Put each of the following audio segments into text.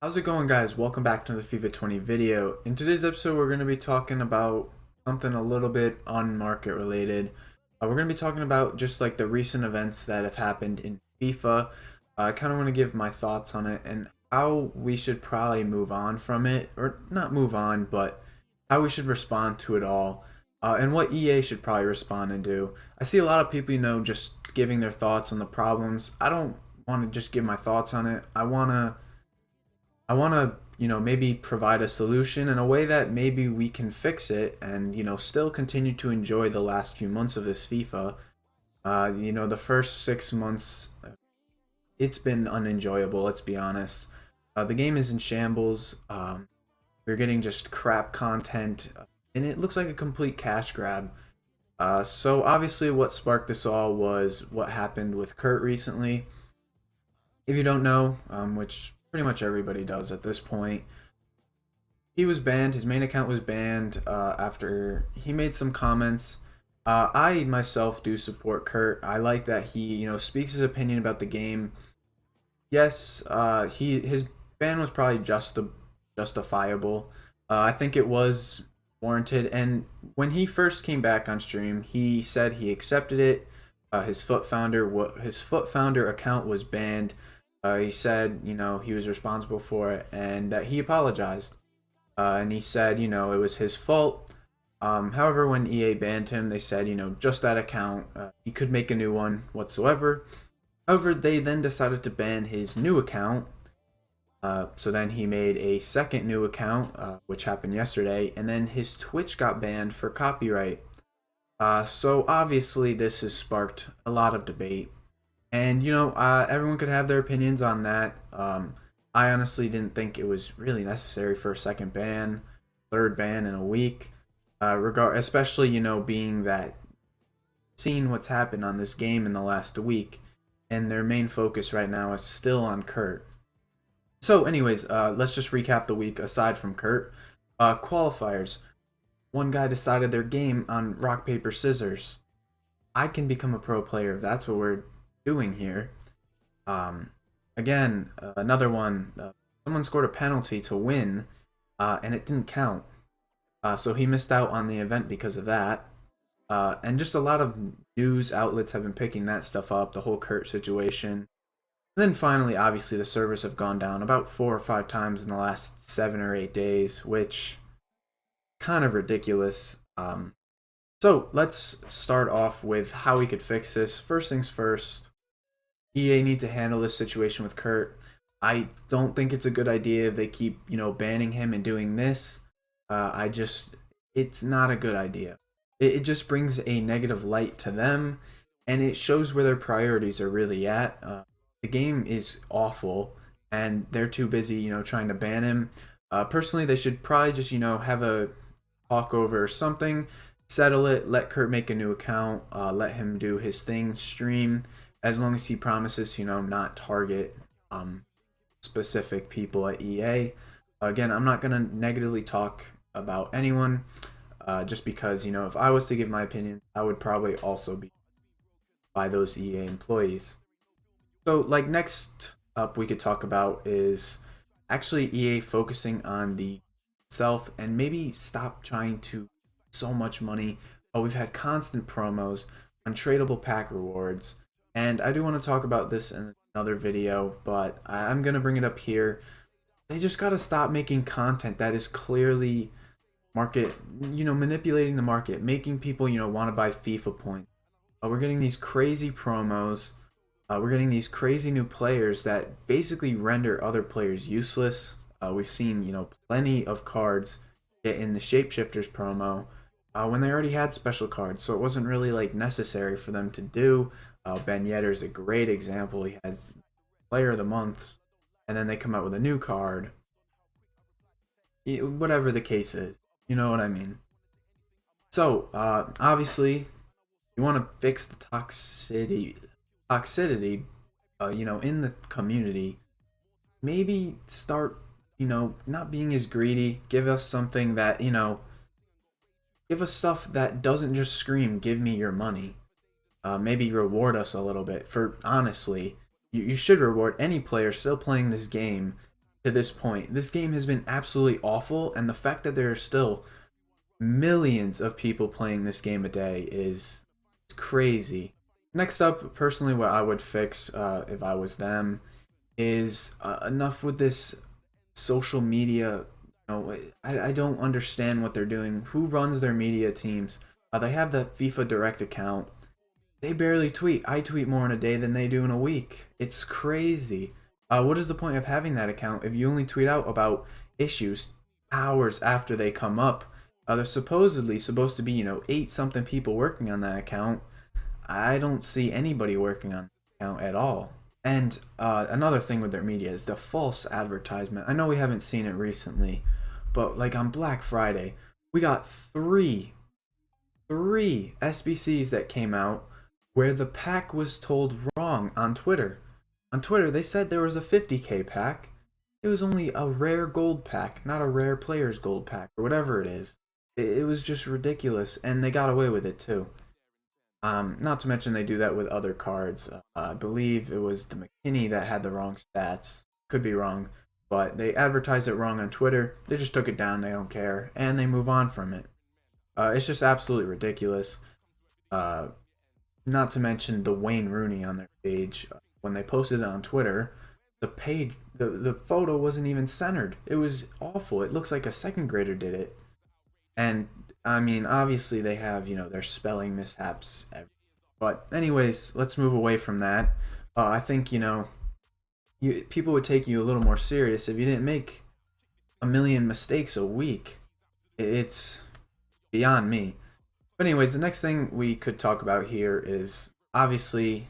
How's it going, guys? Welcome back to the FIFA 20 video. In today's episode, we're going to be talking about something a little bit on-market related. We're going to be talking about just like the recent events that have happened in FIFA. I kind of want to give my thoughts on it and how we should probably move on from it, or not move on, but how we should respond to it all, and what EA should probably respond and do. I see a lot of people, just giving their thoughts on the problems. I don't want to just give my thoughts on it. I want to, maybe provide a solution in a way that maybe we can fix it and, still continue to enjoy the last few months of this FIFA. The first 6 months, it's been unenjoyable, let's be honest. The game is in shambles. We're getting just crap content, and it looks like a complete cash grab. So obviously what sparked this all was what happened with Kurt recently. If you don't know, which pretty much everybody does at this point, he was banned. His main account was banned after he made some comments. I myself do support Kurt. I like that he, speaks his opinion about the game. Yes, his ban was probably justifiable. I think it was warranted. And when he first came back on stream, he said he accepted it. His foot founder account was banned. He said, he was responsible for it and that he apologized. And he said, it was his fault. However, when EA banned him, they said, just that account. He could make a new one whatsoever. However, they then decided to ban his new account. So then he made a second new account, which happened yesterday. And then his Twitch got banned for copyright. So obviously this has sparked a lot of debate. And, everyone could have their opinions on that. I honestly didn't think it was really necessary for a second ban, third ban in a week. Especially, being that seeing what's happened on this game in the last week. And their main focus right now is still on Kurt. So anyways, let's just recap the week aside from Kurt. Qualifiers. One guy decided their game on rock, paper, scissors. I can become a pro player if that's what we're doing here. Again, another one. Someone scored a penalty to win, and it didn't count. So he missed out on the event because of that. And just a lot of news outlets have been picking that stuff up, the whole Kurt situation. And then finally, obviously, the servers have gone down about 4 or 5 times in the last 7 or 8 days, which kind of ridiculous. So let's start off with how we could fix this. First things first, EA need to handle this situation with Kurt. I don't think it's a good idea if they keep, banning him and doing this. It's not a good idea. It just brings a negative light to them, and it shows where their priorities are really at. The game is awful, and they're too busy, trying to ban him. Personally, they should probably just, have a talk over something, settle it, let Kurt make a new account, let him do his thing, stream, as long as he promises, not target specific people at EA. Again, I'm not going to negatively talk about anyone, just because, if I was to give my opinion, I would probably also be by those EA employees. So, next up we could talk about is actually EA focusing on the itself and maybe stop trying to so much money. We've had constant promos, untradeable pack rewards, and I do want to talk about this in another video, but I'm going to bring it up here. They just got to stop making content that is clearly manipulating the market, making people, want to buy FIFA points. We're getting these crazy promos. We're getting these crazy new players that basically render other players useless. We've seen, plenty of cards get in the Shapeshifters promo when they already had special cards, so it wasn't really necessary for them to do. Ben Yedder's a great example. He has Player of the Month, and then they come out with a new card. Whatever the case is, you know what I mean. So obviously, you want to fix the toxicity, in the community. Maybe start, not being as greedy. Give us something that, give us stuff that doesn't just scream, give me your money. Maybe reward us a little bit. For honestly, you should reward any player still playing this game to this point. This game has been absolutely awful, and the fact that there are still millions of people playing this game a day is crazy. Next up, personally, what I would fix if I was them is enough with this social media. I don't understand what they're doing. Who runs their media teams? They have the FIFA Direct account. They barely tweet. I tweet more in a day than they do in a week. It's crazy. What is the point of having that account if you only tweet out about issues hours after they come up? There's supposedly supposed to be, 8-something people working on that account. I don't see anybody working on the account at all. And another thing with their media is the false advertisement. I know we haven't seen it recently, but like on Black Friday, we got three SBCs that came out where the pack was told wrong on Twitter. On Twitter, they said there was a 50k pack. It was only a rare gold pack, not a rare player's gold pack, or whatever it is. It was just ridiculous, and they got away with it too. Not to mention they do that with other cards. I believe it was the McKinney that had the wrong stats. Could be wrong, but they advertised it wrong on Twitter. They just took it down, they don't care, and they move on from it. It's just absolutely ridiculous. Not to mention the Wayne Rooney on their page. When they posted it on Twitter, the page, the photo wasn't even centered. It was awful. It looks like a second grader did it. And I mean, obviously they have, their spelling mishaps. But anyways, let's move away from that. I think, people would take you a little more serious if you didn't make a million mistakes a week. It's beyond me. But anyways, the next thing we could talk about here is, obviously,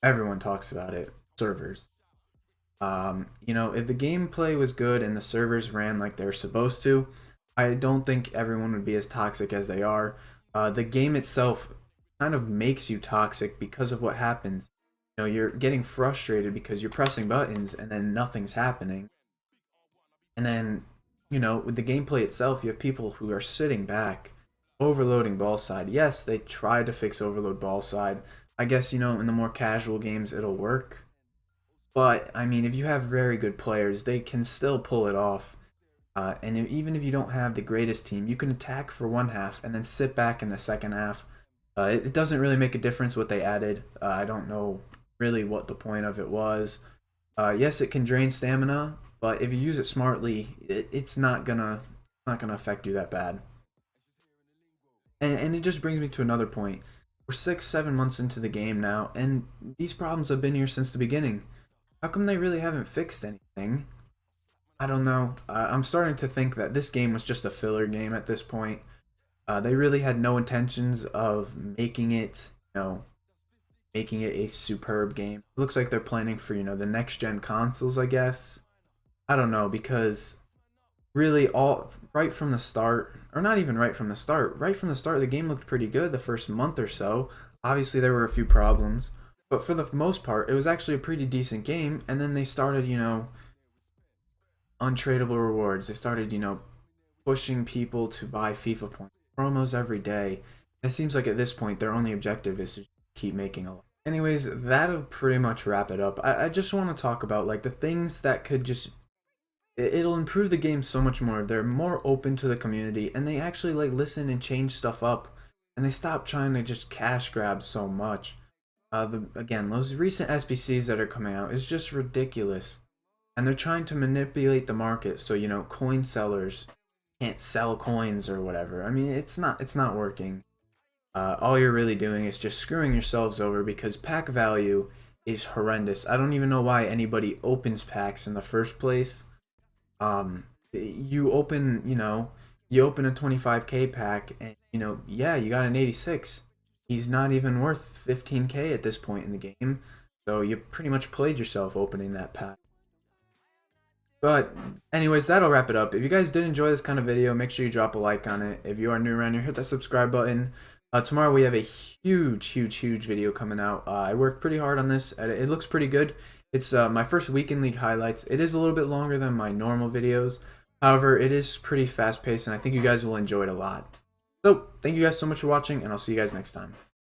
everyone talks about it, servers. If the gameplay was good and the servers ran like they're supposed to, I don't think everyone would be as toxic as they are. The game itself kind of makes you toxic because of what happens. You're getting frustrated because you're pressing buttons and then nothing's happening. And then, with the gameplay itself, you have people who are sitting back, overloading ball side. Yes, they try to fix overload ball side. I guess, in the more casual games, it'll work. But, I mean, if you have very good players, they can still pull it off. And even if you don't have the greatest team, you can attack for one half and then sit back in the second half. It doesn't really make a difference what they added. I don't know really what the point of it was. Yes, it can drain stamina, but if you use it smartly, it's not gonna affect you that bad. And it just brings me to another point. We're 6-7 months into the game now, and these problems have been here since the beginning. How come they really haven't fixed anything? I don't know. I'm starting to think that this game was just a filler game at this point. They really had no intentions of making it, making it a superb game. It looks like they're planning for, the next gen consoles, I guess. I don't know, because really right from the start, or not even right from the start, the game looked pretty good the first month or so. Obviously there were a few problems, but for the most part, it was actually a pretty decent game. And then they started, untradeable rewards. They started, pushing people to buy FIFA points, promos every day. And it seems like at this point, their only objective is to keep making a lot. Anyways, that'll pretty much wrap it up. I just want to talk about like the things that could just, it'll improve the game so much more. They're more open to the community, and they actually like listen and change stuff up, and they stop trying to just cash grab so much. Again, those recent SBCs that are coming out is just ridiculous. And they're trying to manipulate the market so, coin sellers can't sell coins or whatever. I mean, it's not working. All you're really doing is just screwing yourselves over because pack value is horrendous. I don't even know why anybody opens packs in the first place. You open a 25k pack and, yeah, you got an 86. He's not even worth 15k at this point in the game. So you pretty much played yourself opening that pack. But anyways, that'll wrap it up. If you guys did enjoy this kind of video, make sure you drop a like on it. If you are new around here, hit that subscribe button. Tomorrow we have a huge video coming out. I worked pretty hard on this. It looks pretty good. It's my first weekend league highlights. It is a little bit longer than my normal videos. However, it is pretty fast paced, and I think you guys will enjoy it a lot. So, thank you guys so much for watching, and I'll see you guys next time.